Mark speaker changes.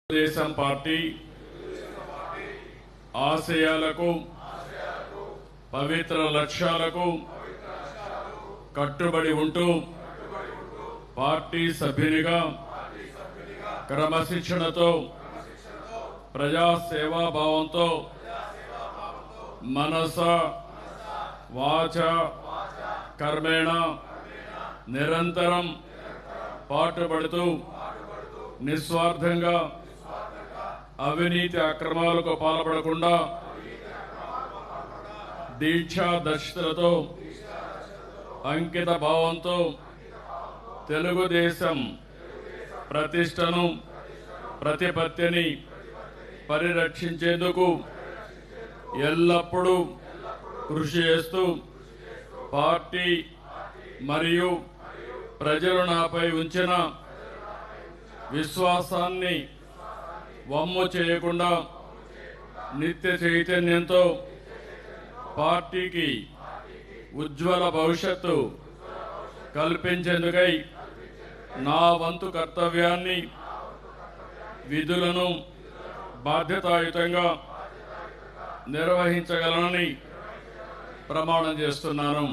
Speaker 1: Telugu Desam party ఆశయాలకు పవిత్ర లక్ష్యాలకు కట్టుబడి ఉంటూ పార్టీ సభ్యునిగా క్రమశిక్షణతో ప్రజాసేవాభావంతో మనస వాచ కర్మేణ నిరంతరం పాటుపడుతూ నిస్వార్థంగా అవినీతి అక్రమాలకు పాల్పడకుండా దీక్షా దర్శనతో అంకిత భావంతో తెలుగుదేశం ప్రతిష్టను ప్రతిపత్తిని పరిరక్షించేందుకు ఎల్లప్పుడూ కృషి చేస్తూ పార్టీ మరియు ప్రజలు నాపై ఉంచిన విశ్వాసాన్ని వమ్ము చేయకుండా నిత్య చైతన్యంతో పార్టీకి ఉజ్వల భవిష్యత్తు కల్పించేందుకై నా వంతు కర్తవ్యాన్ని విధులను బాధ్యతాయుతంగా నిర్వహించగలనని ప్రమాణం చేస్తున్నాను.